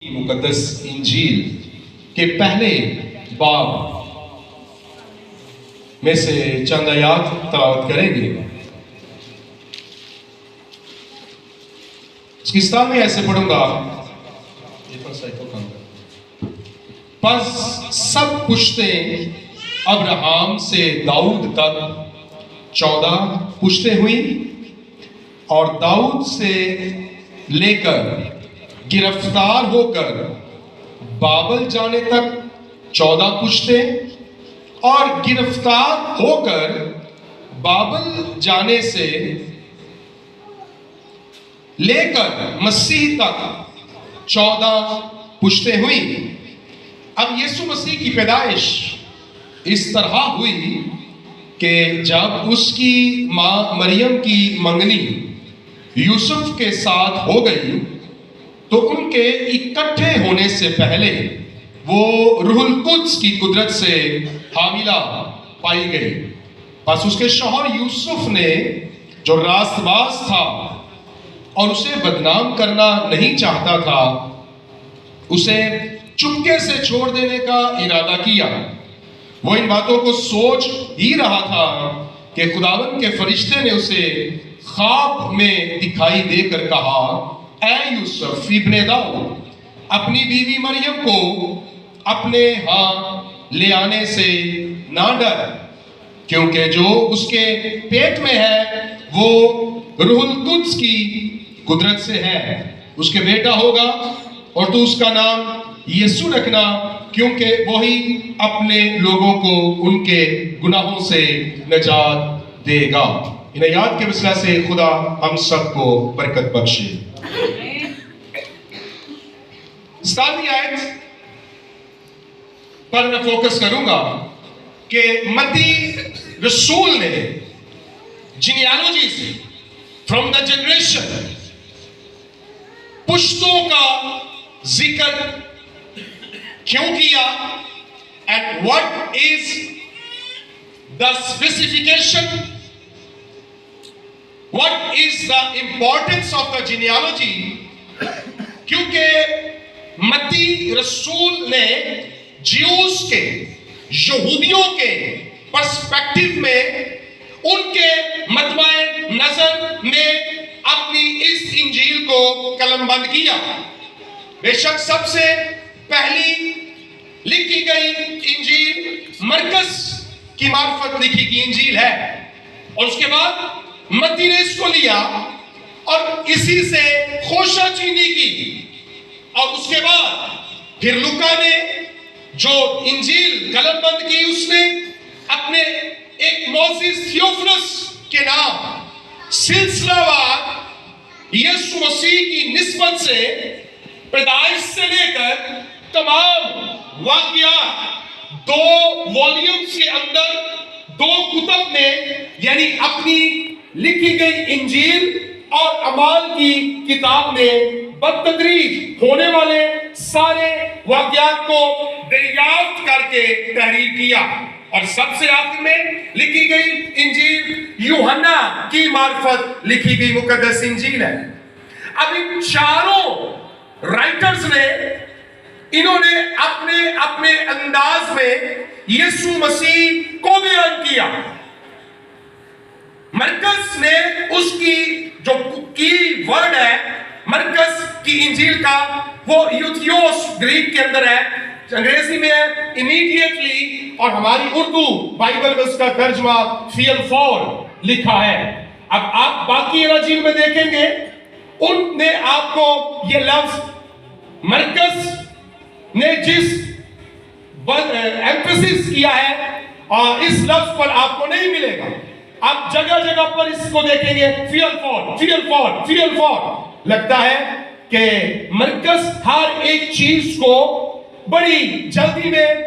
मुकद्दस इंजील के पहले बाब में से चंद आयात तलावत करेंगे। इसकी इस्लाम में ऐसे पढ़ूंगा। बस सब पुश्तें अब्राहम से दाऊद तक 14 पुश्तें हुई और दाऊद से लेकर गिरफ्तार होकर बाबल जाने तक 14 पुश्तें और गिरफ्तार होकर बाबल जाने से लेकर मसीह तक 14 पुश्तें हुई। अब यीशु मसीह की पैदाइश इस तरह हुई कि जब उसकी मां मरियम की मंगनी यूसुफ के साथ हो गई तो उनके इकट्ठे होने से पहले वो रूहुल कुद्स की कुदरत से हामिला पाई गई। बस उसके शौहर यूसुफ ने जो रास्तबाज था और उसे बदनाम करना नहीं चाहता था, उसे चुपके से छोड़ देने का इरादा किया। वो इन बातों को सोच ही रहा था कि खुदावंद के फरिश्ते ने उसे ख्वाब में दिखाई देकर कहा, ऐ यूसुफ इब्ने दाऊद, अपनी बीवी मरियम को अपने यहाँ ले आने से ना डर, क्योंकि जो उसके पेट में है वो रूहुल कुद्स की कुदरत से है। उसके बेटा होगा और तू उसका नाम यीशु रखना, क्योंकि वही अपने लोगों को उनके गुनाहों से निजात देगा। इन आयात के वसीला से खुदा हम सबको बरकत बख्शे। सातवीं आयत पर मैं फोकस करूंगा कि मत्ती रसूल ने जीनियालॉजी से फ्रॉम द जनरेशन पुश्तों का जिक्र क्यों किया and what is the specification, what is the importance of the genealogy. क्योंकि मत्ती रसूल ने ज्यूस के, यहूदियों के पर्सपेक्टिव में, उनके मतवाए नजर में अपनी इस इंजील को कलमबंद किया। बेशक सबसे पहली लिखी गई इंजील मरकस की मार्फत लिखी गई इंजील है और उसके बाद मत्ती ने इसको लिया और इसी से खोशाचीनी की और उसके बाद फिर लूका ने जो इंजील कलमबंद की, उसने अपने एक मोसेस थियोफिलस के नाम सिलसिलावार यीशु मसीह की निस्बत से पैदाइश से लेकर तमाम वाक़ियात 2 वॉल्यूम्स के अंदर 2 कुतब में, यानी अपनी लिखी गई इंजील और अमाल की किताब में बतदरीज होने वाले सारे वाक़ियात को दरियाफ्त करके तहरीर किया और सबसे आखिर में लिखी गई इंजील यूहन्ना की मार्फत लिखी गई मुकद्दस इंजील है। अब इन चारों राइटर्स ने, इन्होंने अपने अपने अंदाज में यीशु मसीह को बयान किया। मरकस ने उसकी जो की वर्ड है मरकस की इंजील का, वो यूथियोस ग्रीक के अंदर है, अंग्रेजी में है इमीडिएटली, और हमारी उर्दू बाइबल में उसका तर्जमा फियल फॉर लिखा है। अब आप बाकी इंजील में देखेंगे, उनने आपको ये लफ्ज मरकस ने जिस एम्फेसिस किया है और इस लफ्ज पर आपको नहीं मिलेगा। आप जगह जगह पर इसको देखेंगे फियल फॉर, फियल फॉर, फियल फॉर। लगता है कि मरकस हर एक चीज को बड़ी जल्दी में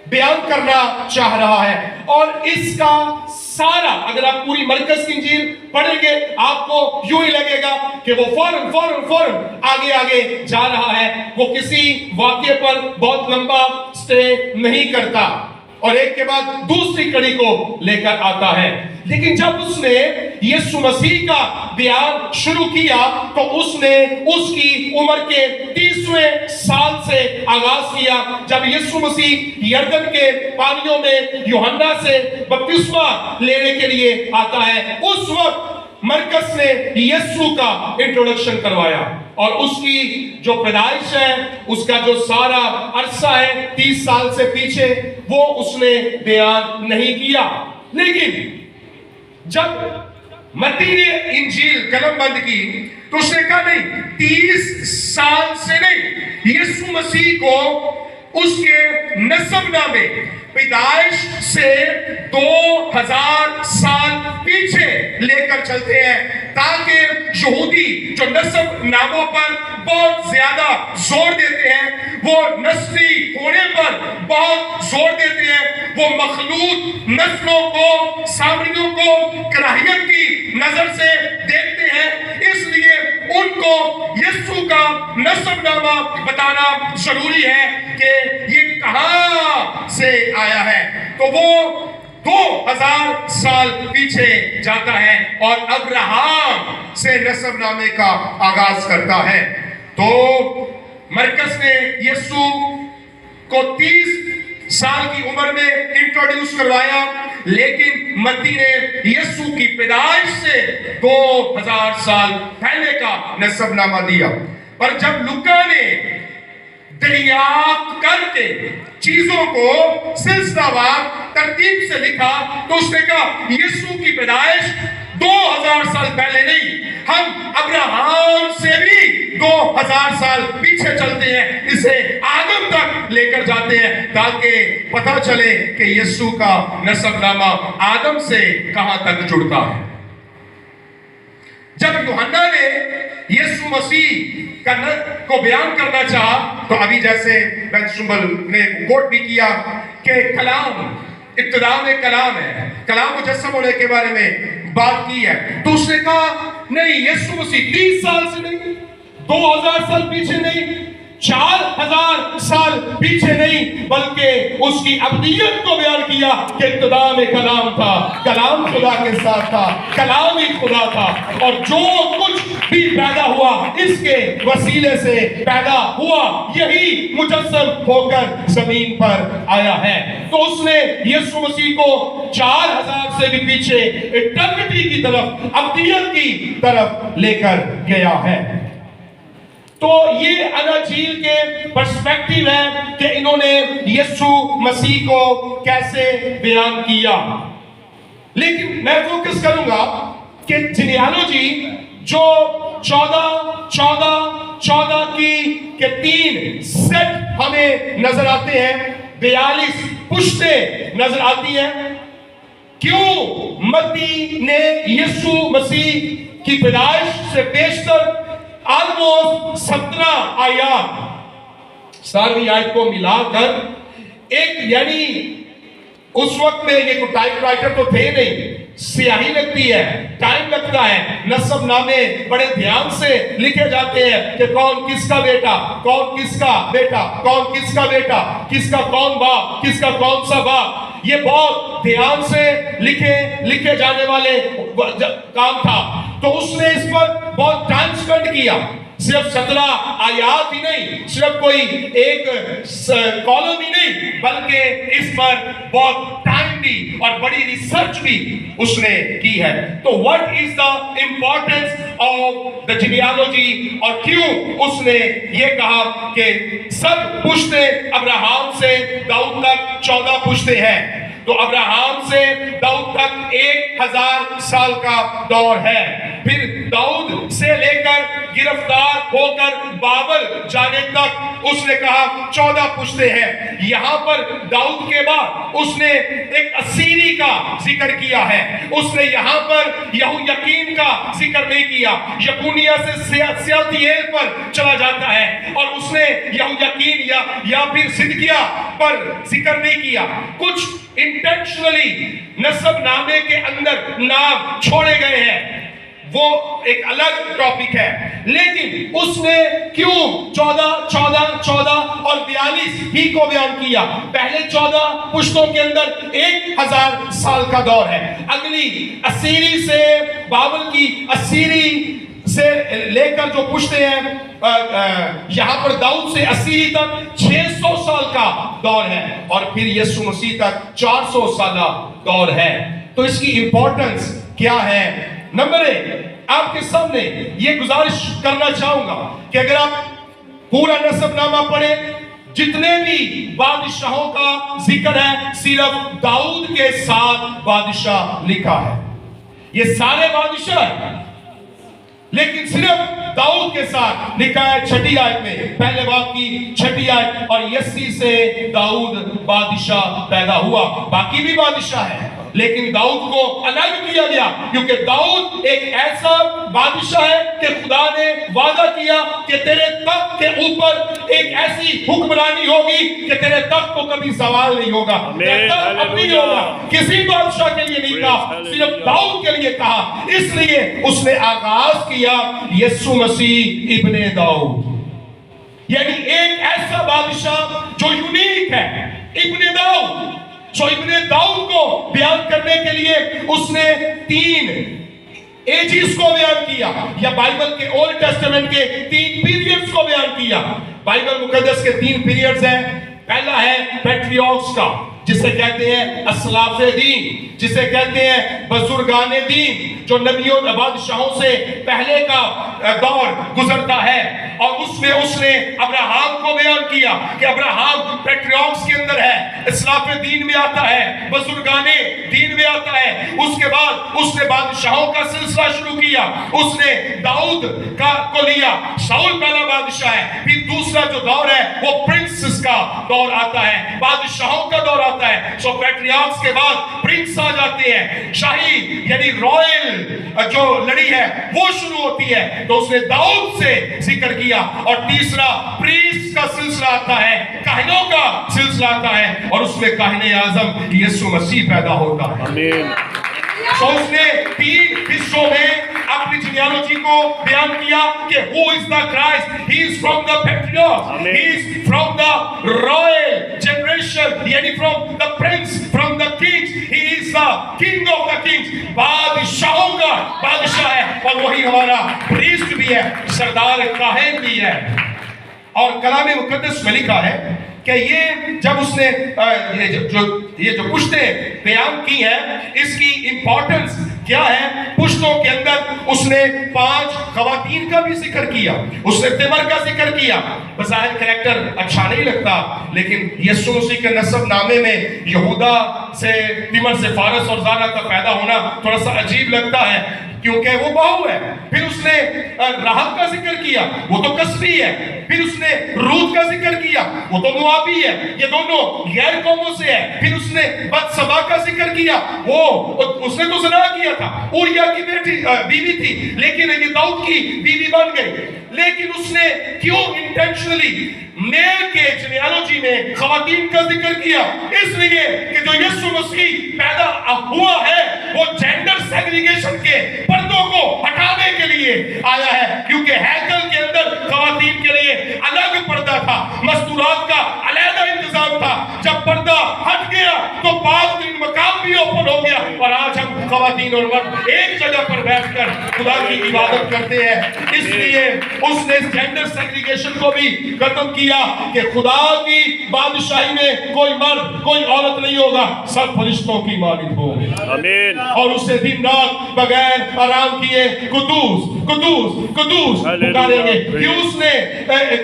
बयान करना चाह रहा है और इसका सारा, अगर आप पूरी मरकस की इंजील पढ़ेंगे आपको यूं ही लगेगा कि वो फौरन फौरन फौरन आगे आगे जा रहा है। वो किसी वाक्य पर बहुत लंबा स्टे नहीं करता और एक के बाद दूसरी कड़ी को लेकर आता है। لیکن جب اس نے یسوع مسیح کا بیان شروع کیا تو اس نے اس کی عمر کے 30ویں سال سے آغاز کیا، جب یسوع مسیح یردن کے پانیوں میں یوحنا سے بپتسمہ لینے کے لیے آتا ہے۔ اس وقت مرکز نے یسوع کا انٹروڈکشن کروایا، اور اس کی جو پیدائش ہے، اس کا جو سارا عرصہ ہے 30 سال سے پیچھے، وہ اس نے بیان نہیں کیا۔ لیکن جب متی نے انجیل قلم بند کی تو اس نے کہا نہیں، 30 سال سے نہیں، یسوع مسیح کو اس کے نسب نامے پیدائش سے 2000 سال پیچھے لے کر چلتے ہیں، تاکہ یہودی جو نسب ناموں پر بہت زیادہ زور دیتے ہیں، وہ نسلی ہونے پر بہت زور دیتے ہیں، وہ مخلوط نسلوں کو، سامریوں کو کراہیت کی نظر سے دیکھتے ہیں، اس لیے ان کو یسوع کا نسب نامہ بتانا ضروری ہے کہ یہ کہاں سے آیا ہے۔ تو وہ 2000 سال پیچھے جاتا ہے اور ابراہم سے نسب نامے کا آغاز کرتا ہے۔ تو مرکز نے یسوع کو 30 سال کی عمر میں انٹروڈیوس کروایا، لیکن متی نے یسوع کی پیدائش سے 2000 سال پہلے کا نسب نامہ دیا۔ پر جب لوکا نے دریافت کر کے چیزوں کو سلسلہ وار ترتیب سے لکھا تو اس نے کہا یسوع کی پیدائش 2000 سال پہلے نہیں، ہم ابراہم سے بھی 2000 سال پیچھے چلتے ہیں، اسے آدم تک لے کر جاتے ہیں، تاکہ پتہ چلے کہ یسوع کا نسب نامہ آدم سے کہاں تک جڑتا ہے۔ جب یوحنا نے یسوع مسیح کو بیان کرنا چاہا تو ابھی جیسے بن شمبل نے کوٹ بھی کیا کہ کلام ابتدا میں کلام ہے، کلام مجسم ہونے کے بارے میں بات کی ہے، تو اس نے کہا نہیں، یسوع مسیح 30 سال سے نہیں، 2000 سال پیچھے نہیں، 4000 سال پیچھے نہیں، بلکہ اس کی ابدیت کو بیان کیا کہ ابتدا میں کلام تھا، کلام خدا کے ساتھ تھا، کلام ہی خدا تھا، اور جو کچھ بھی پیدا ہوا اس کے وسیلے سے پیدا ہوا، یہی مجسم ہو کر زمین پر آیا ہے۔ تو اس نے یسوع مسیح کو 4000 سے بھی پیچھے ایٹرنٹی کی طرف، ابدیت کی طرف لے کر گیا ہے۔ تو یہ اناجیل کے پرسپیکٹیو ہے کہ انہوں نے یسوع مسیح کو کیسے بیان کیا۔ لیکن میں فوکس کروں گا کہ جینیالوجی جو 14 کے 3 سیٹ ہمیں نظر آتے ہیں، 42 پشتیں نظر آتی ہیں۔ کیوں متی نے یسوع مسیح کی پیدائش سے بیشتر آلموسٹ 17 آیات، 17 آیت کو ملا کر ایک، یعنی اس وقت میں یہ کوئی ٹائپ رائٹر تو تھے نہیں، سیاہی لگتی ہے، ٹائم لگتا ہے، نسب نامے بڑے دھیان سے لکھے جاتے ہیں کہ کون کس کا بیٹا، کون کس کا بیٹا، کون کس کا بیٹا، کس کا کون باپ، کس کا کون سا باپ، یہ بہت دھیان سے لکھے جانے والے کام تھا۔ تو اس نے اس پر بہت ٹائم سپینڈ کیا، صرف 17 آیات ہی نہیں، صرف کوئی ایک کالم ہی نہیں، بلکہ اس پر بہت ٹائم بھی اور بڑی ریسرچ بھی اس نے کی ہے۔ تو what is the importance of the genealogy، اور کیوں اس نے یہ کہا کہ سب پشتیں ابراہم سے داؤد تک 14 پشتیں ہیں۔ تو ابراہم سے داؤد تک 1000 سال کا دور ہے، پھر داؤد سے لے کر گرفتار ہو کر بابل جانے تک اس نے کہا 14 پشتیں ہیں۔ یہاں پر داؤد کے بعد اس نے ایک اسیری کا ذکر کیا ہے، اس نے یہاں پر یہویاکین کا ذکر نہیں کیا، یکونیہ سے سیالتیل پر چلا جاتا ہے، اور اس نے یہویاکین یا پھر صدقیہ پر ذکر نہیں کیا۔ کچھ انٹینشنلی نسب نامے کے اندر نام چھوڑے گئے ہیں، وہ ایک الگ ٹاپک ہے، لیکن اس نے کیوں 14 اور 42 ही को बयान किया। पहले 14 पुश्तों के अंदर 1000 साल का दौर है। अगली असीरी से बाबल की असीरी से लेकर जो पुश्ते हैं यहाँ पर दाऊद से असीरी तक 600 साल का दौर है, और फिर यीशु मसीह तक 400 साल दौर है। तो इसकी इंपॉर्टेंस क्या है? नंबर 1, आपके सामने ये गुजारिश करना चाहूंगा कि अगर आप पूरा नसबनामा पढ़े, जितने भी बादशाहों का जिक्र है सिर्फ दाऊद के साथ बादशाह लिखा है। ये सारे बादशाह हैं, लेकिन सिर्फ दाऊद के साथ लिखा है 6ठी आयत में, पहले बाब की 6ठी आयत, और यस्सी से दाऊद बादशाह पैदा हुआ। बाकी भी बादशाह है, लेकिन दाऊद को अलग किया गया, क्योंकि दाऊद एक ऐसा बादशाह है कि खुदा ने वादा किया कि तेरे तख्त के ऊपर एक ऐसी हुक्मरानी होगी कि तेरे तख्त को कभी सवाल नहीं होगा, तेरा तख्त अब नहीं होगा। किसी बादशाह के लिए नहीं कहा, सिर्फ दाऊद के लिए कहा। इसलिए उसने आगाज किया यीशु मसीह इब्ने दाऊद, यानी एक ऐसा बादशाह जो यूनिक है, इब्ने दाऊद। सो इब्ने दाऊद को बयान करने के लिए उसने 3 एजेस को बयान किया, या बाइबल के ओल्ड टेस्टामेंट के 3 पीरियड्स को बयान किया। बाइबल मुकद्दस के 3 पीरियड्स हैं। पहला है पैट्रियर्क्स का, जिसे कहते हैं असलाफे दीन, जिसे कहते हैं बुजुर्गाने दीन, जो नबियों बादशाहों से पहले का दौर गुजरता है। और उसमें उसने अब्राहम को बयान किया कि अब्राहम पैट्रियर्क्स के अंदर है, इस्लाफे दीन में आता है, बुजुर्गाने दीन में आता है। उसके बाद उसने बादशाहों का सिलसिला शुरू किया। उसने दाऊद का को लिया, शाऊल पहला बादशाह है। फिर दूसरा जो दौर है वो प्रिंसेस का दौर आता है, बादशाहों का दौर आता है। सो पैट्रियर्क्स के बाद प्रिंस आ जाते हैं, शाही यानी रॉयल जो लड़ी है वो शुरू होती है। तो उसने दाऊद से जिक्र किया। और तीसरा प्रीस्ट का सिलसिला आता है, काहिनों का सिलसिला आता है, और उसमें काहिने आजम यीशु मसीह पैदा होता है। आमीन। तो उसने 3 हिस्सों में अपनी जीनियोलॉजी को बयान किया कि who is the Christ? He is from the patriarchs, he is from the royal generation, यानी from the prince, from the kings, he is the king of the kings, बादशाहों का बादशाह है, और वही हमारा प्रीस्ट भी है, सरदार काहिन भी है। और कलाम मुकद्दस में लिखा है कि ये जब उसने ये जो पुश्तें बयान की हैं, इसकी इंपॉर्टेंस क्या है? पुश्तों के अंदर उसने 5 खवातीन का भी जिक्र किया, उसने तिमर का जिक्र किया। बज़ाहिर कैरेक्टर अच्छा नहीं लगता, लेकिन यीशु मसीह के नसब नामे में यहूदा से, तिमर से फारस और ज़ारा का पैदा होना थोड़ा सा अजीब लगता है, क्योंकि वो बहू है। फिर उसने राहब का जिक्र किया, वो तो कसबी है। फिर उसने रूत का जिक्र किया, वो तो मुआबी है, ये दोनों गैर कौमों से है। फिर उसने बत्सबा का जिक्र किया, वो उसने तो ज़िना किया था, उरिया की बेटी बीवी थी, लेकिन ये दाऊद की बीवी बन गई। लेकिन उसने क्यों इंटेंशनली मेल के जीनियोलॉजी में खवातीन का जिक्र किया? इसलिए कि जो यीशु मसीह पैदा हुआ है वो जेंडर सेग्रीगेशन के पर्दों को हटाने के लिए आया है, क्योंकि हैकल के अंदर खवातीन के लिए अलग पर्दा था, मस्तूरात का अलग इंतजाम था। जब पर्दा हट गया तो पाक दिन मकाम भी ओपन हो गया, और आज हम खवातीन और मर्द एक जगह पर बैठकर खुदा की इबादत करते हैं। इसलिए उसने जेंडर सेग्रीगेशन को भी खत्म किया कि खुदा की बादशाही में कोई मर्द कोई औरत नहीं होगा, सब फरिश्तों की मालिक होंगे। आमीन। और उसे दिन रात बगैर आराम किए कुदूस कुदूस कुदूस पुकारेंगे। कि उसने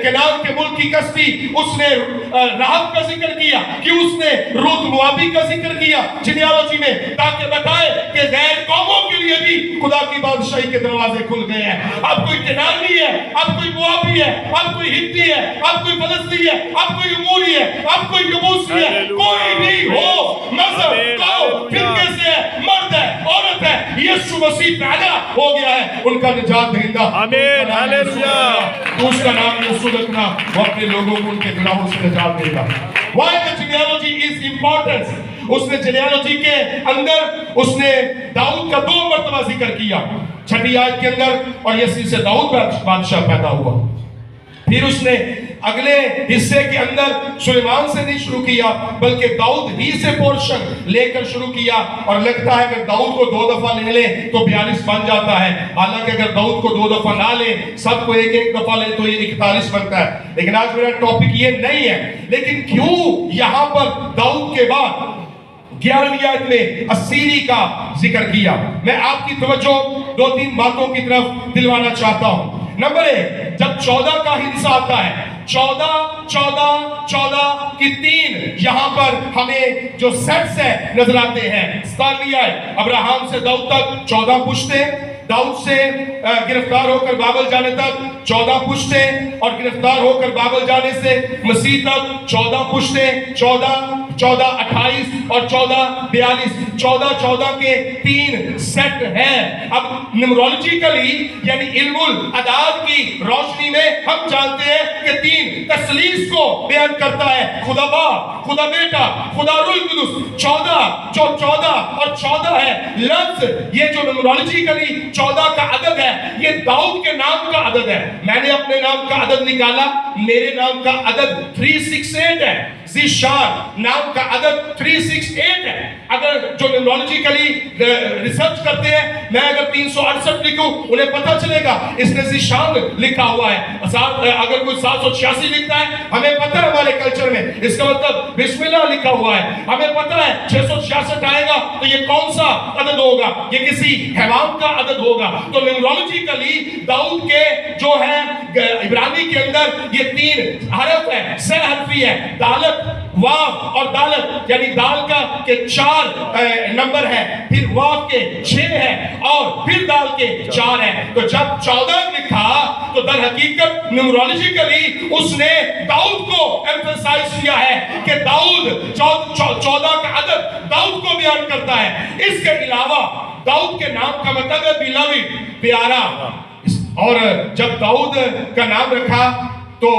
केनान के मुल्क की कसबी, उसने राहब का जिक्र किया, कि उसने रूत मुआबी का जिक्र किया जीनियोलॉजी में, ताकि बताए कि गैर कौमों के लिए भी खुदा की बादशाही के दरवाजे खुल गए हैं। अब कोई केनानी है, अब कोई मुआबी है, अब कोई हित्ती है, अब कोई फलस्तीनी है, अब कोई उमूरी है, अब कोई यबूसी है, कोई भी हो, मजहब कौम फिरके से है, मर्द है, औरत है, यीशु मसीह पैदा हो गया है, उनका निजात दहिंदा। आमीन, हालेलुया। उसका नाम यीशु रखना, वो अपने लोगों को उनके गुनाहों से निजात देगा। Why the genealogy is important? उसने जेनियोलॉजी के अंदर उसने दाऊद का 2 मर्तबा जिक्र किया, 6ठी आयत के अंदर, और यसी से दाऊद बादशाह पैदा हुआ। फिर उसने اگلے حصے کے اندر سلیمان سے نہیں شروع کیا بلکہ داؤد ہی سے پورشن لے کر شروع کیا، اور لگتا ہے کہ داؤد کو 2 دفعہ لے لے تو 42 بن جاتا ہے، حالانکہ اگر داؤد کو 2 دفعہ نہ لے، سب کو ایک دفعہ لے تو یہ 41 بنتا ہے۔ لیکن آج میرا ٹاپک یہ نہیں ہے، لیکن کیوں یہاں پر داؤد کے بعد 11ویں آیت میں اسیری کا ذکر کیا؟ میں آپ کی توجہ 2-3 باتوں کی طرف دلوانا چاہتا ہوں۔ نمبر 1، جب 14 کا حصہ آتا ہے، 14 کی 3 یہاں پر ہمیں جو سیٹس ہیں نظر آتے ہیں۔ 17ویں آیت ابراہم سے داؤد تک 14 پشتے، داؤد سے گرفتار ہو کر بابل جانے تک 14 پشتے، اور گرفتار ہو کر بابل جانے سے مسیح تک 14 پشتے، 14 28 اور 14 42، 14 کے 3 سیٹ ہیں۔ اب نمرولوجیکلی یعنی علم الاعداد کی روشنی میں ہم جانتے ہیں کہ 3 تثلیث کو بیان کرتا ہے، خدا باپ، خدا بیٹا، خدا روح القدس۔ 14 اور 14 ہے لفظ، یہ جو نمرولوجیکلی 14 کا عدد ہے، یہ داؤد کے نام کا عدد ہے۔ میں نے اپنے نام کا عدد نکالا، میرے نام کا عدد 368 ہے۔ زیشار نام کا عدد 368 ہے۔ اگر جو نمرولوجیکلی ریسرچ کرتے ہیں، میں اگر 368 لکھوں انہیں پتہ چلے گا اس نے زیشان لکھا ہوا ہے۔ اگر کوئی 786 لکھتا ہے، ہمیں پتہ ہے ہمارے کلچر میں اس کا مطلب بسم اللہ لکھا ہوا ہے۔ ہمیں پتہ ہے 666 آئے گا تو یہ کون سا عدد ہوگا؟ یہ کسی حیوان کا عدد ہوگا۔ تو نمرولوجیکلی داؤد کے جو ہے عبرانی کے اندر یہ 3 حرف ہے، 6 حرفی ہے، دالت، واو اور دالت، یعنی دال کا کہ 4 نمبر ہے، پھر واو کے 6 ہے، اور پھر دال کے 4 ہے۔ تو جب 14 لکھا تو در حقیقت نمرولوجیکلی اس نے داؤد کو ایمفیسائز کیا ہے کہ داؤد 14 کا عدد داؤد کو بیان کرتا ہے۔ اس کے علاوہ داؤد کے نام کا مطلب ہے بیلاوڈ، پیارا، اور جب داؤد کا نام رکھا تو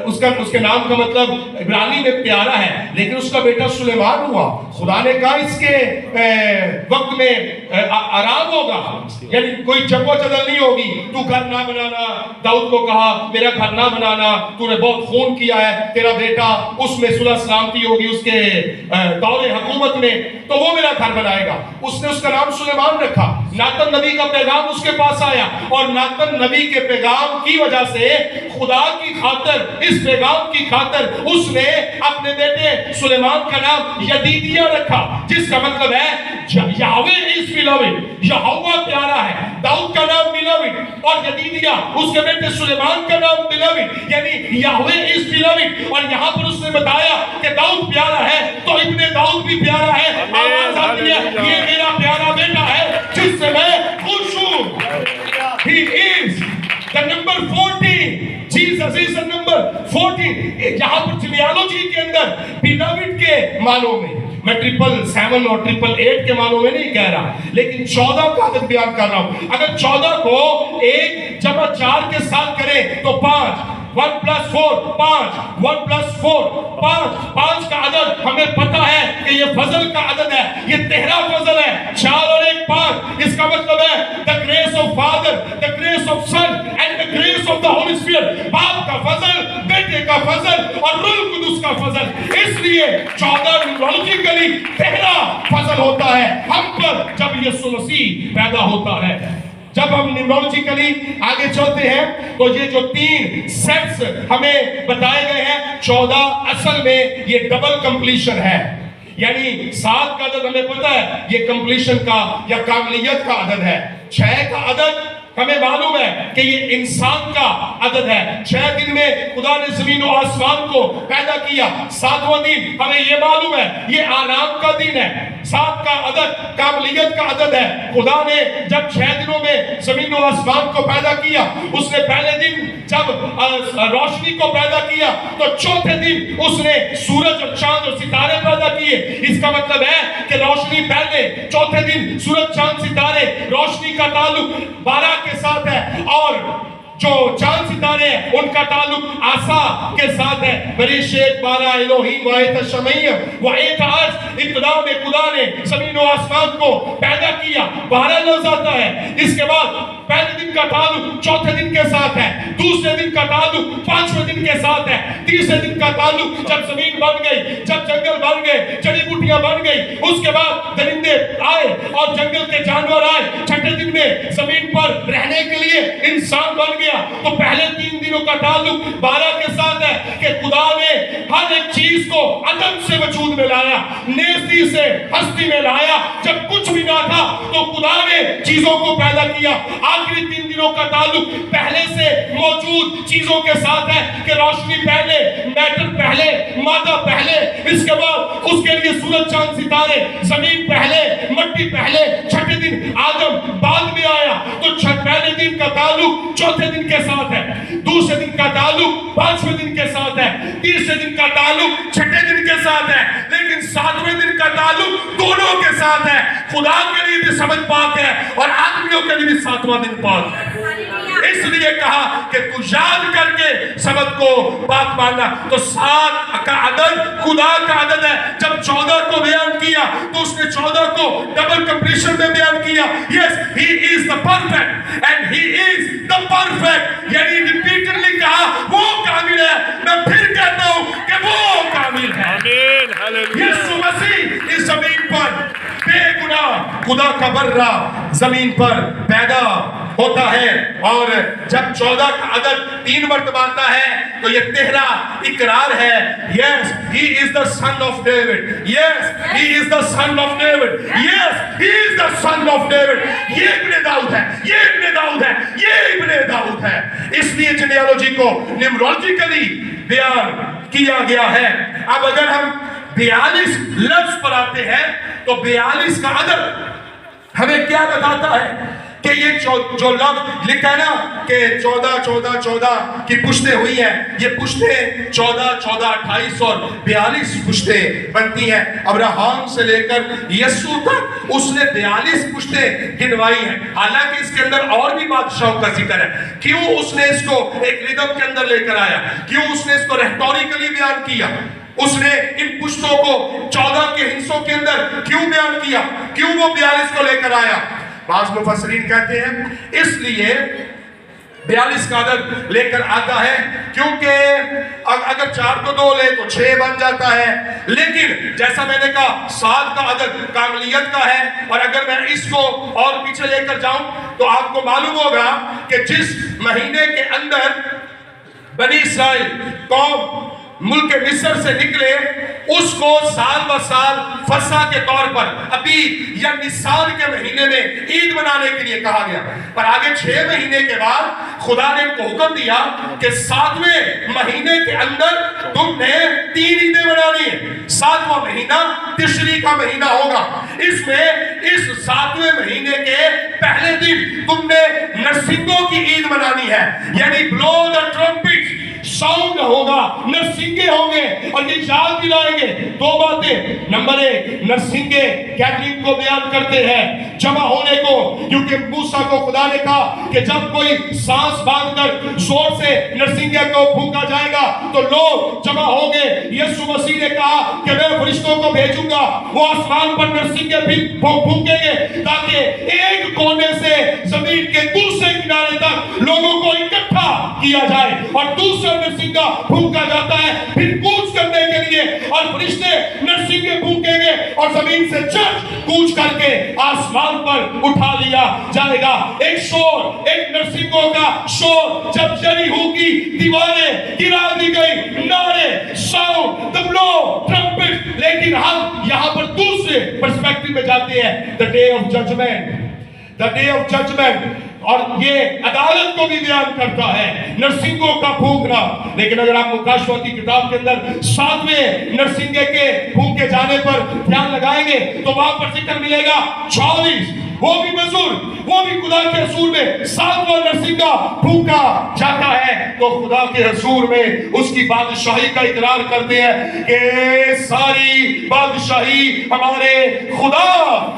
اس کے نام کا مطلب عبرانی میں پیارا ہے، لیکن اس کا بیٹا سلیمان ہوا۔ خدا نے کہا اس کے وقت میں آرام ہوگا، یعنی کوئی جب و جدل نہیں ہوگی، تو گھر نہ بنانا۔ داؤد کو کہا میرا گھر نہ بنانا، تو نے بہت خون کیا ہے، تیرا بیٹا اس میں صلح سلامتی ہوگی اس کے دور حکومت میں، تو وہ میرا گھر بنائے گا۔ اس نے اس کا نام سلیمان رکھا۔ ناتن نبی کا پیغام اس کے پاس آیا، اور ناتن نبی کے پیغام کی وجہ سے خدا کی خاطر، اس پیغام کی خاطر اس نے اپنے بیٹے سلیمان کا نام یدیدیہ رکھا، جس کا مطلب ہے یہوہ از بیلاوڈ، یہوہ پیارا ہے۔ داؤد کا نام بیلاوڈ، اور یدیدیہ اس کے بیٹے سلیمان کا نام بیلاوڈ، یعنی یہوہ از بیلاوڈ۔ اور یہاں پر اس نے بتایا کہ داؤد پیارا ہے تو ابن داؤد بھی پیارا ہے۔ آواز آتی ہے یہ میرا پیارا بیٹا ہے جس سے میں خوش ہوں۔ He is the number 14. Jesus is the number 14. یہاں پر جینیالوجی کے اندر بیلاوڈ کے معنوں میں 777 اور 888 کے معنوں میں نہیں کہہ رہا، لیکن 14 کا عدد بیان کر رہا ہوں۔ اگر 14 کو 1 جمع 4 کے ساتھ کریں تو 5، 1 + 4 5، 1 + 4 5 کا عدد ہمیں پتہ ہے کہ یہ فضل کا عدد ہے، یہ تہرا فضل ہے۔ 4 اور 1 5، اس کا مطلب ہے the grace of Father, the grace of Son and the grace of the Holy Spirit۔ باپ کا فضل، بیٹے کا فضل اور روح القدس کا فضل۔ اس لیے 14 نمرولوجیکلی تہرا فضل ہوتا ہے ہم پر جب یسوع مسیح پیدا ہوتا ہے۔ جب ہم نیورولوجیکلی آگے چلتے ہیں تو یہ جو 3 سیٹس ہمیں بتائے گئے ہیں، 14 اصل میں یہ ڈبل کمپلیشن ہے، یعنی 7 کا عدد ہمیں پتہ ہے یہ کمپلیشن کا یا کاملیت کا عدد ہے۔ 6 کا عدد ہمیں معلوم ہے کہ یہ انسان کا عدد ہے۔ 6 دن میں خدا نے زمین و آسمان کو پیدا کیا۔ 7واں دن ہمیں یہ معلوم ہے یہ آرام کا دن ہے۔ 7 کا عدد کاملیت کا عدد ہے۔ خدا نے جب 6 دنوں میں زمین و آسمان کو پیدا کیا، اس نے پہلے دن جب روشنی کو پیدا کیا تو چوتھے دن اس نے سورج اور چاند اور ستارے پیدا کیے۔ اس کا مطلب ہے کہ روشنی پہلے، چوتھے دن سورج چاند ستارے، روشنی کا تعلق 12 کے ساتھ ہے، اور جو چاند ستارے ہیں ان کا تعلق آسا کے ساتھ ہے۔ بریشت 12 الوہیم وایت شمعیہ وایت آج، ابتدا میں خدا نے زمین و آسمان کو پیدا کیا۔ 12 لفظ آتا ہے۔ اس کے بعد پہلے دن کا تعلق چوتھے دن کے ساتھ ہے, دوسرے دن کا تعلق پانچویں دن کے ساتھ ہے, تیسرے دن کا تعلق جب زمین بن گئی, جب جنگل بن گئے, جڑی بوٹیاں بن گئی, اس کے بعد درندے آئے اور جنگل کے جانور آئے, چھٹے دن میں زمین پر رہنے کے لیے انسان بن گیا. تو پہلے 3 دنوں کا تعلق 12 کے ساتھ ہے کہ خدا نے ہر ایک چیز کو عدم سے وجود میں لایا, نیستی سے ہستی میں لایا. جب کچھ بھی نہ تھا تو خدا نے چیزوں کو پیدا کیا. آخری 3 دنوں کا تعلق پہلے سے موجود چیزوں کے ساتھ ہے کہ روشنی پہلے, میٹر پہلے, مادہ پہلے, اس کے بعد اس کے لیے سورج چاند ستارے, زمین پہلے, مٹی پہلے, چھٹے دن آدم بعد میں آیا. تو پہلے دن کا تعلق چوتھے دن کے ساتھ ہے, دوسرے دن کا تعلق پانچویں دن کے ساتھ ہے, تیسرے دن کا تعلق چھٹے دن کے ساتھ ہے, لیکن ساتویں دن کا تعلق دونوں کے ساتھ ہے. خدا کے لیے بھی سبت پاک ہے اور آدمیوں کے لیے بھی ساتواں دن پاک ہے. اس لیے کہا کہ تو یاد کر کے سبت کو پاک ماننا. تو 7 کا عدد خدا کا عدد ہے. جب 14 کو بیان کیا تو اس نے 14 کو ڈبل کمپلیشن میں بیان کیا. Yes, he is the perfect and he is the perfect. یعنی ریپیٹڈلی کہا وہ کامل ہے. میں پھر کہتا ہوں کہ وہ کامل ہے. آمین, ہاللویا. یسوع مسیح اس زمین پر بے گناہ خدا کا برہ زمین پر پیدا ہوتا ہے. اور جب 14 کا عدد 3 مرتبہ آتا ہے تو یہ 13 اقرار ہے. Yes, he is the son of David. Yes, he is the son of David. Yes, he is the son of David. یہ ابن داؤد ہے, یہ ابن داؤد ہے, یہ ابن داؤد ہے. اس لیے جنیالوجی کو نیمرولوجیکلی بیان کیا گیا ہے. اب اگر ہم 42 لفظ پر آتے ہیں تو 42 کا عدد ہمیں کیا بتاتا ہے کہ یہ جو لفظ لکھا ہے نا کہ 14 کی پشتیں ہوئی ہیں, یہ پشتیں 14 28 اور 42 پشتیں بنتی ہیں. ابراہیم سے لے کر یسوع تک اس نے 42 پشتیں گنوائی ہیں. حالانکہ اس کے اندر اور بھی بادشاہوں کا ذکر ہے. کیوں اس نے اس کو ایک ردم کے اندر لے کر آیا, کیوں اس نے اس کو ریٹوریکلی بیان کیا, اس نے ان پشتوں کو 14 کے حصوں کے اندر کیوں بیان کیا, کیوں وہ 42 کو لے کر آیا. بعض مفسرین کہتے ہیں اس لیے 42 کا عدد لے کر آتا ہے کیونکہ اگر 4 کو 2 لے تو 6 بن جاتا ہے. لیکن جیسا میں نے کہا 7 کا عدد کاملیت کا ہے, اور اگر میں اس کو اور پیچھے لے کر جاؤں تو آپ کو معلوم ہوگا کہ جس مہینے کے اندر بنی اسرائیل قوم ملک مصر سے نکلے اس کو سال ب سال فسح کے طور پر ابھی یا نسان کے مہینے میں عید منانے کے لیے کہا گیا. پر آگے 6 مہینے کے بعد خدا نے ان کو حکم دیا کہ 7ویں مہینے کے اندر تم نے 3 عیدیں منانی ہیں. 7واں مہینہ تشری کا مہینہ ہوگا. اس میں اس 7ویں مہینے کے پہلے دن تم نے نرسنگوں کی عید منانی ہے. یعنی بلو دا ٹرمپٹ, ساؤنڈ ہوگا, نرسنگے ہوں گے, اور یہ یاد دلائیں گے 2 باتیں. نمبر 1, نرسنگے گیدرنگ کو بیان کرتے ہیں, جمع ہونے کو, کیونکہ موسیٰ کو خدا نے کہا کہ جب کوئی سانس باندھ کر زور سے نرسنگے کو پھونکا جائے گا تو لوگ جمع ہوں گے. یسوع مسیح نے کہا کہ میں فرشتوں کو بھیجوں گا, وہ آسمان پر نرسنگے بھی پھونکیں گے تاکہ ایک کونے سے زمین کے دوسرے کنارے تک لوگوں کو اکٹھا کیا جائے. اور دوسرا نرسنگا پھونکا جاتا ہے پھر کوچ کرنے کے لیے, اور فرشتے نرسنگے پھونکیں گے اور زمین سے چرچ کوچ کر کے آسمان پر اٹھا لیا جائے گا. ایک شور, ایک نرسنگوں کا شور, جب یریہو کی دیواریں گرا دی گئی, نعرے, ساؤنڈ, the blow, trumpet. لیکن ہم یہاں پر دوسرے پرسپیکٹو میں جاتے ہیں, the day of judgment, the day of judgment. اور یہ عدالت کو بھی بیان کرتا ہے, نرسنگوں کا پھونکنا. لیکن اگر آپ مکاشفہ کی کتاب کے اندر 7ویں نرسنگے کے پھونکے جانے پر دھیان لگائیں گے تو وہاں پر ذکر ملے گا 44, وہ بھی بزرگ, وہ بھی خدا کے حضور میں 7واں نرسنگا پھونکا جاتا ہے. تو خدا کے حضور میں اس کی بادشاہی کا اقرار کرتے ہیں کہ ساری بادشاہی ہمارے خدا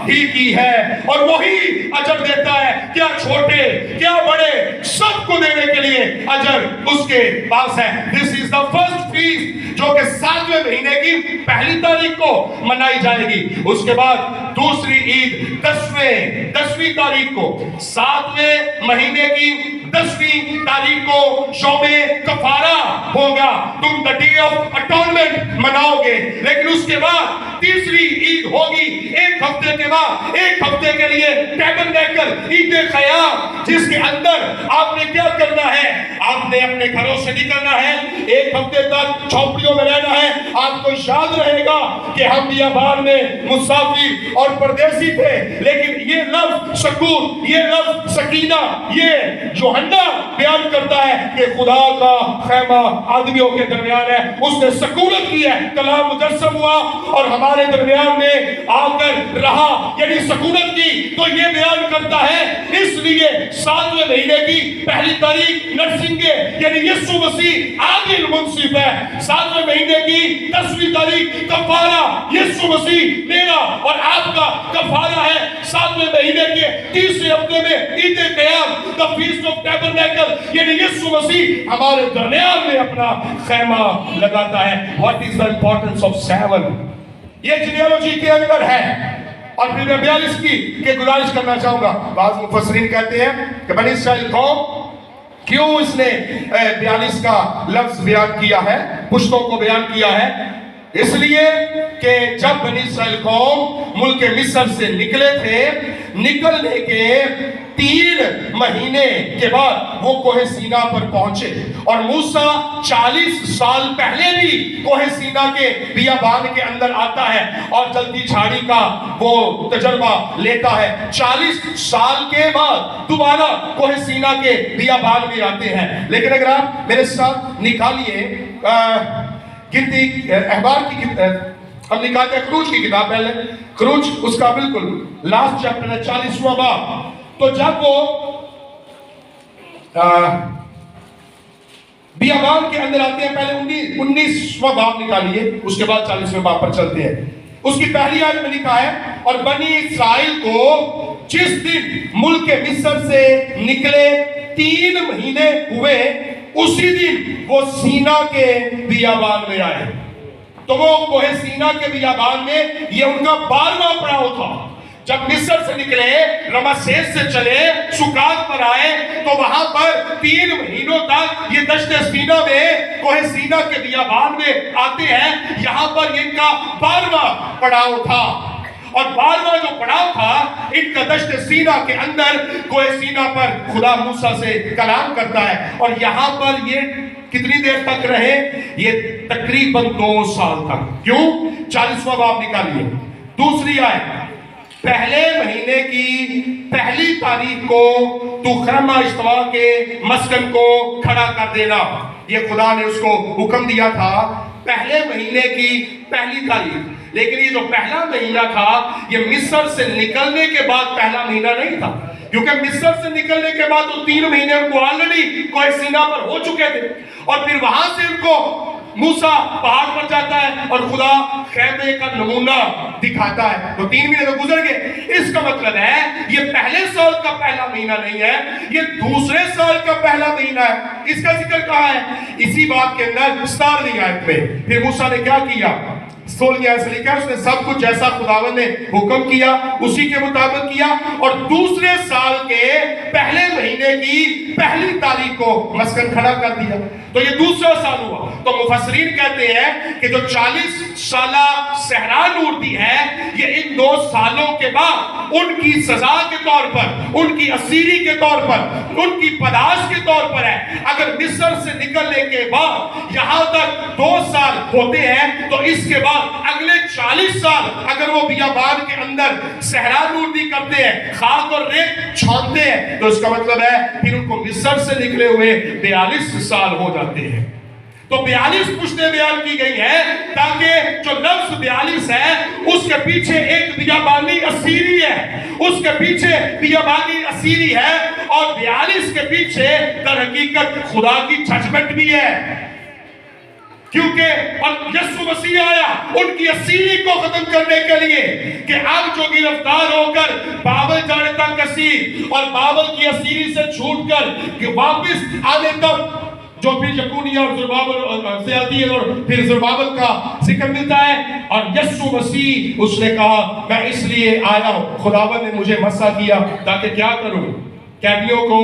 ہی کی ہے, اور وہی اجر دیتا ہے, کیا چھوٹے کیا بڑے, سب کو دینے کے لیے اجر اس کے پاس ہے. This is the first feast جو کہ 7ویں مہینے کی 1 تاریخ کو منائی جائے گی. اس کے بعد دوسری عید 10ویں 10वीं तारीख को, 7वें महीने की 10वीं तारीख को यौम कफारा होगा, तुम द डे ऑफ अटोनमेंट मनाओगे। लेकिन उसके बाद तीसरी ईद होगी, एक हफ्ते के बाद, एक हफ्ते के लिए टैबरनेकल ईद ख़याम, जिसके अंदर आपने क्या करना है, आपने अपने घरों से निकलना है, एक हफ्ते तक झोपड़ियों में रहना है। आपको याद रहेगा कि हम बियाबान में मुसाफिर और परदेसी थे, लेकिन ये लफ्ज़ सकून, ये लफ्ज़ सकीना, ये यूहन्ना बयान करता है कि खुदा का खैमा आदमियों के दरमियान है, उसने सकूनत की है, कलाम मुजस्सम हुआ और हमारे दरमियान में आकर रहा, यानी सकूनत की। तो ये बयान करता है, इसलिए 7वें महीने की पहली तारीख नरसिंगे यानी यीशु मसीह आदिल मुंसिफ है, 7वें महीने की 10वीं तारीख कफारा, यीशु मसीह मेरा और आपका कफारा है। 7वें महीने के तीसरे हफ्ते में ईद क़याम, द फीस्ट ऑफ टैबरनेकल, यानी यीशु मसीह हमारे दरमियान में अपना खैमा लगाता है। What is the importance of 7? ये जीनियोलॉजी के अंदर है। और फिर मैं 42 की गुजारिश करना चाहूंगा। बाज़ मुफस्सिरीन कहते हैं कि बनी इस्राइल कौम, क्यों इसने 42 का लफ्ज बयान किया है, पुश्तों को बयान किया है? इसलिए कि जब बनी इस्राइल कौम मुल्क मिस्र से निकले थे, निकलने के 3 महीने के बाद वो कोहे सीना पर पहुंचे, और मूसा 40 साल पहले भी कोहे सीना के बियाबान के अंदर आता है और जल्दी झाड़ी का वो तजर्बा लेता है। 40 साल के बाद दोबारा कोहे सीना के बियाबान में आते हैं। लेकिन अगर आप मेरे साथ निकालिए गिनती अहबार की, हम निकालते हैं खरूज की किताब, पहले खरूज उसका बिल्कुल लास्ट चैप्टर है, 40वां बाब। तो जब वो बियाबान के अंदर आते हैं, पहले 19वां बाब निकालिए, उसके बाद 40वें बाब पर चलते हैं। उसकी पहली आयत में लिखा है, और बनी इस्राइल को जिस दिन मुल्क मिस्र से निकले 3 महीने हुए, उसी दिन वो सीना के बियाबान में आए। तो वो कोहे सीना के बियाबान में ये उनका 12वां पड़ाव था। जब मिस्र से निकले, रमसेस से चले, सुकात पर आए, तो वहां पर 3 महीनों तक ये दश्त सीना में, कोहे सीना के बियाबान में आते हैं। यहां पर इनका 12वां पड़ाव था, और 12वां जो पड़ाव था इनका दश्त सीना के अंदर, कोहे सीना पर खुदा मूसा से कलाम करता है। और यहां पर ये कितनी देर तक रहे? ये तकरीबन 2 साल तक। क्यों? 40वां बाब निकालिए, दूसरी आयत, पहले महीने की पहली तारीख को तू खैमा इस्तवा के मस्कन को खड़ा कर देना। ये खुदा ने उसको हुक्म दिया था, पहले महीने की पहली तारीख। लेकिन ये जो पहला महीना था, ये मिस्र से निकलने के बाद पहला महीना नहीं था, क्योंकि मिस्र से निकलने के बाद तो 3 महीने उनको ऑलरेडी कोहे सीना पर हो चुके थे, और फिर वहां से उनको मूसा पहाड़ पर जाता है और खुदा खैमे का नमूना दिखाता है। तो 3 महीने तो गुजर गए। इसका मतलब है ये पहले साल का पहला महीना नहीं है, ये दूसरे साल का पहला महीना है। इसका जिक्र कहाँ है? इसी बात के अंदर 17वीं आयत में। फिर मूसा ने क्या किया? 16 से लिखा, उसने सब कुछ जैसा खुदावंद ने हुक्म किया उसी के मुताबिक किया, और दूसरे साल के पहले महीने की पहली तारीख को मस्कन खड़ा कर दिया। तो ये दूसरा साल हुआ। तो मुफस्सिरीन कहते हैं कि जो 40 साला सहरा नूरती है, ये इन 2 सालों के बाद उनकी सजा के तौर पर, उनकी असीरी के तौर पर, उनकी पदाश के तौर पर है। अगर मिस्र से निकलने के बाद यहां तक 2 साल होते हैं, तो इसके बाद अगले 40 साल अगर वो बियाबान के अंदर सहरा नूरती करते हैं, खाक और रेत छानते हैं, तो इसका मतलब है फिर उनको मिस्र से निकले हुए 42 साल हो जाते हैं। तो 42 पुश्तें बयान की गई है, ताकि जो लफ्ज 42 है उसके पीछे एक बियाबानी असीरी है, उसके पीछे बियाबानी असीरी है, और 42 के पीछे दर हकीकत खुदा की जजमेंट भी है। क्योंकि यीशु मसीह आया उनकी असीरी को खत्म करने के लिए, कि अब जो गिरफ्तार होकर बाबल जाने तक असीर और बाबल की असीरी से छूटकर कि वापस आने तक جو پھر یکونیہ اور زربابل سے آتی ہے اور پھر زربابل کا ذکر ملتا ہے. اور یسوع مسیح اس نے کہا میں اس لیے آیا ہوں, خداوند نے مجھے مسا کیا تاکہ کیا کروں, قیدیوں کو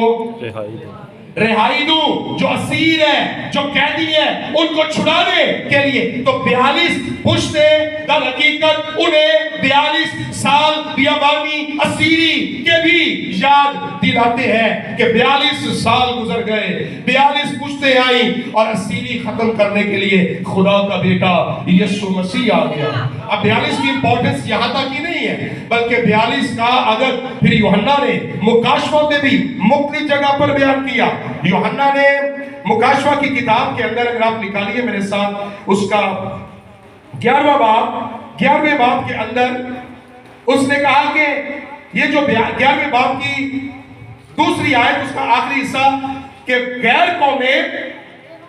رہائی دوں, جو اسیر ہے, جو قیدی ہے, ان کو چھڑانے کے لیے. تو 42 پشتیں در حقیقت انہیں 42 سال بیابانی اسیری کے بھی یاد دلاتے ہیں کہ 42 سال گزر گئے, 42 پشتیں آئیں اور اسیری ختم کرنے کے لیے خدا کا بیٹا یسوع مسیح آ گیا. اب 42 کی امپورٹنس یہاں تک ہی نہیں ہے, بلکہ 42 کا اگر پھر یوحنا نے مکاشفہ میں بھی مختلف جگہ پر بیان کیا. یوحنا نے مکاشفہ کی کتاب کے اندر, اگر آپ نکالیے میرے ساتھ اس کا 11ویں باب کے اندر, اس نے کہا کہ یہ جو 11ویں باب کی دوسری آیت, اس کا آخری حصہ, کہ غیر قومیں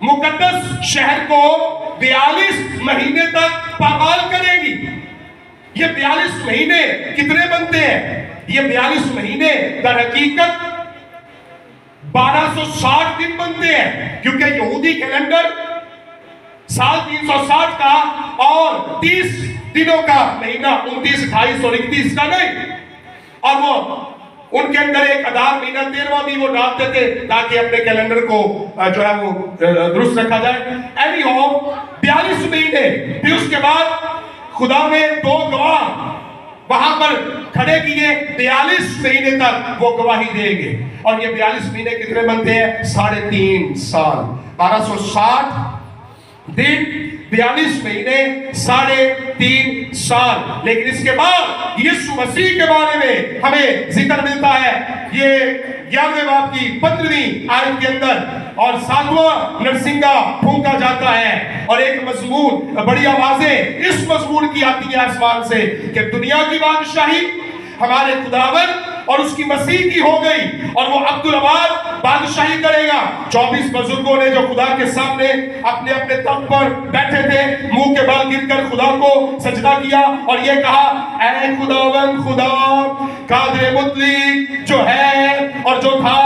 مقدس شہر کو 42 مہینے تک پامال کریں گی. یہ 42 مہینے کتنے بنتے ہیں؟ یہ 42 مہینے در حقیقت 1260 دن بنتے ہیں, کیونکہ یہودی کیلنڈر سال 360 کا اور 30 دنوں کا مہینہ 29, 28 اور 31 کا نہیں. اور وہ ان کے اندر ایک آدھار مہینہ 13واں بھی وہ ڈالتے تھے تاکہ اپنے کیلنڈر کو جو ہے وہ درست رکھا جائے. اینی ہو 42 مہینے. پھر اس کے بعد خدا نے 2 گواہ وہاں پر کھڑے کیے, 42 مہینے تک وہ گواہی دیں گے. اور یہ 42 مہینے کتنے بنتے ہیں؟ 3.5 سال. 1260 دن, 42 مہینے, 3.5 سال. لیکن اس کے بعد یسوع مسیح کے بارے میں ہمیں ذکر ملتا ہے یہ 11ویں باب کی 15ویں آیت کے اندر, اور 7واں نرسنگا پھونکا جاتا ہے اور ایک مضمون, بڑی آوازیں اس مضمون کی آتی ہیں آسمان سے کہ دنیا کی بادشاہی ہمارے خداوند اور اس کی مسیح کی ہو گئی اور وہ عبدالآباد بادشاہی کرے گا. 24 بزرگوں نے جو خدا کے سامنے اپنے اپنے تخت پر بیٹھے تھے, منہ کے بال گر کر خدا کو سجدہ کیا اور یہ کہا اے خداوند خدا قادر مطلق جو ہے اور جو تھا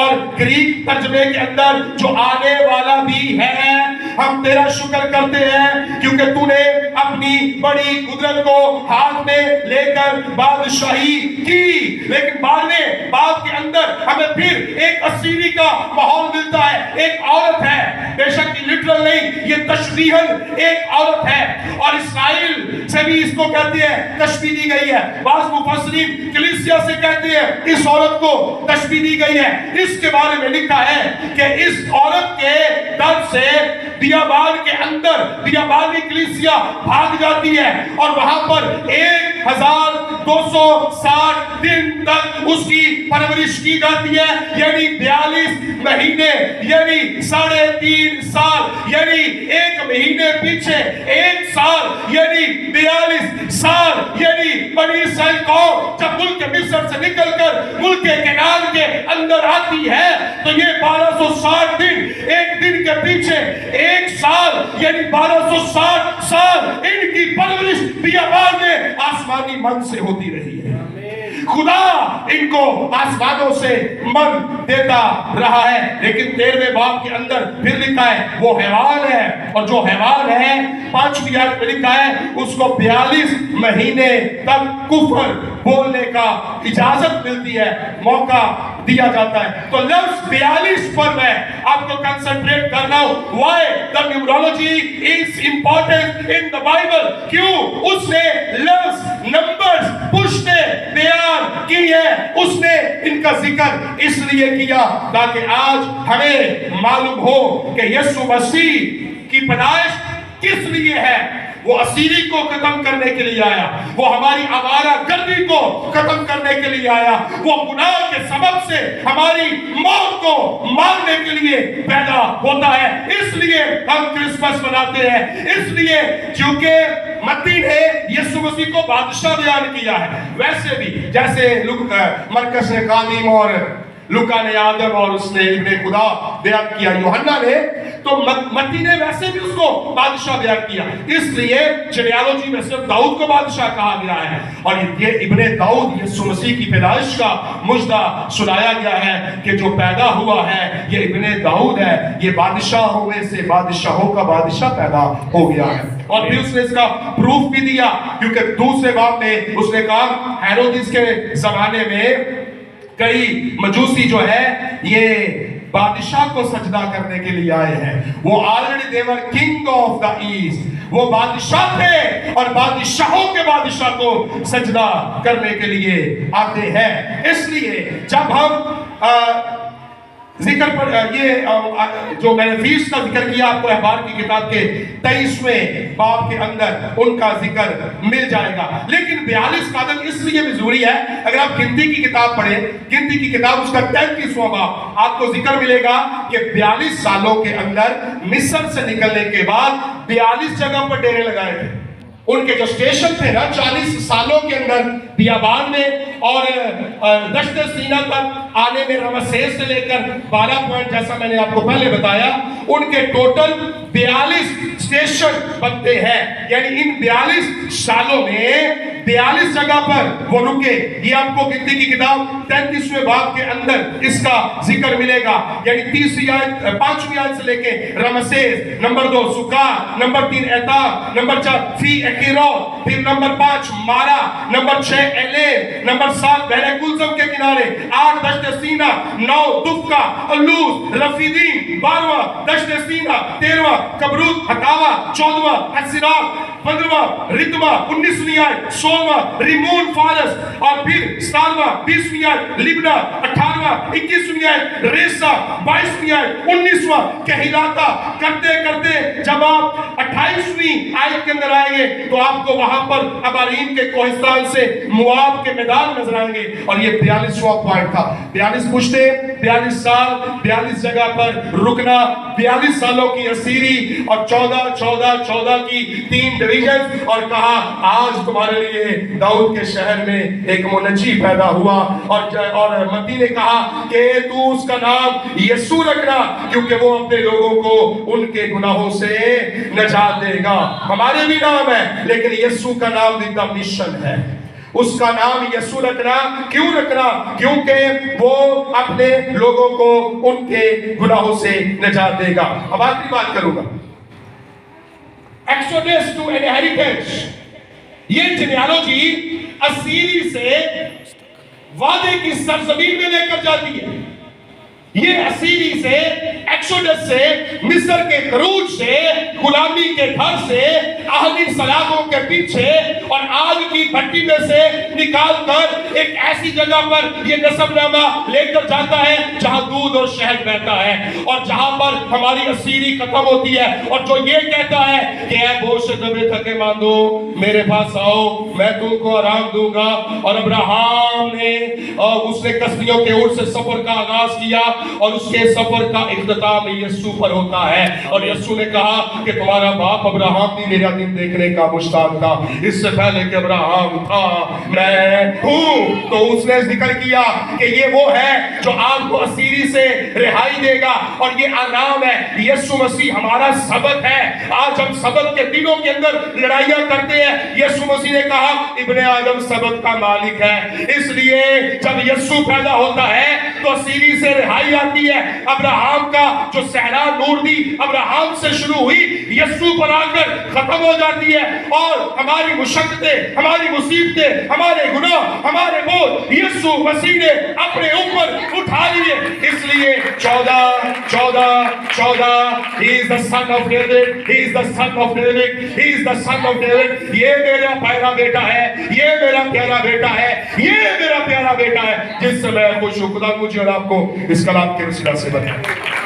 اور گریک ترجمے کے اندر جو آنے والا بھی ہے, ہم تیرا شکر کرتے ہیں کیونکہ تو نے اپنی بڑی قدرت کو ہاتھ میں لے کر بادشاہی کی. لیکن باب کے اندر ہمیں پھر ایک اسیری کا ماحول ملتا ہے. ایک عورت ہے, بے شک یہ لٹرل نہیں, یہ تشبیہاً ایک عورت ہے, اور اسرائیل سے بھی اس کو کہتے ہیں تشبیہ دی گئی ہے. بعض مفسرین کلیسیا سے کہتے ہیں اس عورت کو تشبیہ دی گئی ہے. اس کے بارے میں لکھا ہے کہ اس عورت کے درد سے بیابان کے اندر بیابانی کلیسیا بھاگ جاتی ہے اور وہاں پر 1260 دن تک اس کی پرورش کی جاتی ہے. یعنی 42 مہینے, یعنی 3.5 سال, یعنی ایک مہینے پیچھے 1 سال, یعنی 42 سال. یعنی بنی اسرائیل قوم جب ملک مصر سے نکل کر ملک کنعان کے اندر آتی ہے تو یہ 1260 دن, ایک دن کے پیچھے 1 سال, یعنی 1260 سال ان کی پرورش بیابان میں آسمانی من سے ہوتی رہی ہے. خدا ان کو آسمانوں سے من دیتا رہا ہے. لیکن 13ویں باب کے اندر پھر لکھا ہے وہ حیوان ہے, اور جو حیوان ہے 5ویں آیت میں لکھا ہے اس کو 42 مہینے تک کفر بولنے کا اجازت ملتی ہے, موقع دیا جاتا ہے. تو لفظ 42 پر میں آپ کو کنسنٹریٹ کرنا ہوں. why the numerology is important in the Bible. کیوں اس نے لفظ نمبرز پشتے بیان کی ہے, اس نے ان کا ذکر اس لیے کیا تاکہ آج ہمیں معلوم ہو کہ یسوع مسیح کی پیدائش کس لیے ہے. وہ اسیری کو ختم کرنے کے لیے آیا, وہ ہماری آوارہ گردی کو ختم کرنے کے لیے آیا, وہ گناہ کے سبب سے ہماری موت کو مارنے کے لیے پیدا ہوتا ہے. اس لیے ہم کرسمس مناتے ہیں, اس لیے کیونکہ متی نے یسوع مسیح کو بادشاہ بیان کیا ہے. ویسے بھی جیسے مرکز قادم اور लुका ने आदम और उसने इब्ने खुदा बयान किया, यूहन्ना ने तो मत्ती ने वैसे भी उसको बादशाह बयान किया। इसलिए जेनेalogy में सिर्फ दाऊद को बादशाह कहा गया है और ये इब्ने दाऊद यीशु मसीह की पैदाइश का मुजदा सुनाया गया है कि जो पैदा हुआ है ये इब्ने दाऊद है, ये बादशाहों में से बादशाहों का बादशाह पैदा हो गया है। और फिर उसने इसका प्रूफ भी दिया, क्योंकि दूसरे बाब में उसने कहा हेरोदिस के जमाने में कई मजूसी जो है ये बादशाह को सजदा करने के लिए आए हैं। वो already they were king of the east, वो बादशाह थे और बादशाहों के बादशाह को सजदा करने के लिए आते हैं। इसलिए जब हम जिक्र पर ये जो मैंने फीस का जिक्र किया आपको अखबार की किताब के 23वें बाब के अंदर उनका जिक्र मिल जाएगा। लेकिन 42 कदम इसलिए भी जरूरी है, अगर आप गिनती की किताब पढ़ें, गिनती की किताब उसका 33वां बाब आपको जिक्र मिलेगा कि 42 सालों के अंदर मिस्र से निकलने के बाद 42 जगह पर डेरे लगाए थे। उनके जो स्टेशन थे ना 40 सालों के अंदर बियाबान में और दश्त सीना तक आने में रमसेस से लेकर 12 पॉइंट जैसा मैंने आपको पहले बताया, उनके टोटल 42 स्टेशन बनते हैं। यानी इन 42 सालों में 42 जगह पर वो रुके। ये आपको गिनती की किताब 33वें बाब के अंदर इसका जिक्र मिलेगा। यानी 30वीं आयत 5वीं आयत से लेके रमसेस, नंबर 2 सुका, नंबर 3 एता, नंबर 4 फी एकीरो, फिर नंबर 5 मारा, नंबर 6 एलेम, नंबर 7 बहरे कुलसम के किनारे, 8 दश्त सीना, 9 दुफका, अलूस, रफीदीन, 12वां दश्त सीना, 13वां कबरूत हतावा, 14वां हसिरा, 15वां रितवा, 19वीं आयत 16वां रिमोन फारस, और फिर 17वां 20वीं आयत लिब्ना, 18वां 21वीं आयत रेसा, 22वीं आयत 19वां कहलाता। करते करते जब आप 28वीं आयत के अंदर आएंगे तो आपको वहां पर अबारीम के कोहिस्तान से मुआब के मैदान नजर आएंगे और ये 42वां पॉइंट था। 42 पुश्ते, 42 साल, 42 जगह पर रुकना, 42 सालों की असीरी और 14 की 3 डिवीजन, और कहा आज तुम्हारे लिए दाऊद के शहर में एक मुनज्जी पैदा हुआ। और मत्ती ने कहा कि तू उसका नाम यीशु रखना क्योंकि वो अपने लोगों को उनके गुनाहों से निजात देगा। हमारे भी नाम है लेकिन यीशु का नाम द मिशन है। उसका नाम यीशु रखना, क्यों रखना? क्योंकि वो अपने लोगों को उनके गुनाहों से निजात देगा। अब आखिरी बात करूंगा, एक्सोडस टू इनहेरिटेंस। ये जेनेalogy असीरी से वादे की सरजमीन में लेकर जाती है। ये असीरी से, एक्सोडस से, मिस्र के खरूज से, गुलामी के घर से, आहली सलाखों के पीछे और आग की भट्टी में से निकाल कर एक ऐसी जगह पर ये नसबनामा लेकर जाता है जहां दूध और शहद बहता है और जहां पर हमारी असीरी खत्म होती है। और जो ये कहता है कि ऐ बोझ से दबे थके मांदो मेरे पास आओ, मैं तुमको आराम दूंगा। और अब्राहम ने उसने कस्तियों के ऊँट से सफर का आगाज किया और उसके सफर का इख्तिताम यीशु पर होता है। और यीशु ने कहा कि तुम्हारा बाप अब्राहम भी मेरा दिन देखने का मुश्ताक था, इससे पहले कि अब्राहम था मैं हूं। तो उसने जिक्र किया कि ये वो है जो आपको असीरी से रिहाई देगा और ये आराम है। यीशु मसीह हमारा सबक है। आज हम सबक के दिनों के अंदर लड़ाइयां करते हैं। यीशु मसीह ने कहा इब्ने आदम सबक का मालिक है। इसलिए जब यीशु पैदा होता है तो असीरी से रिहाई आती है। अब्राहम का जो सहरा नूर दी अब्राहम से शुरू हुई यीशु पर आकर खत्म हो जाती है और हमारी मुशक्कतें, हमारी मुसीबतें, हमारे गुनाह, हमारे बोझ यीशु मसीह ने अपने ऊपर उठा लिए। इसलिए 14 he is the son of David, he is the son of David, he is the son of David। ये मेरा प्यारा बेटा है, ये मेरा प्यारा बेटा है, ये मेरा प्यारा बेटा है जिससे मैं खुश हूं। खुदा मुझे और आपको इस कलाम के वसीला से बताए।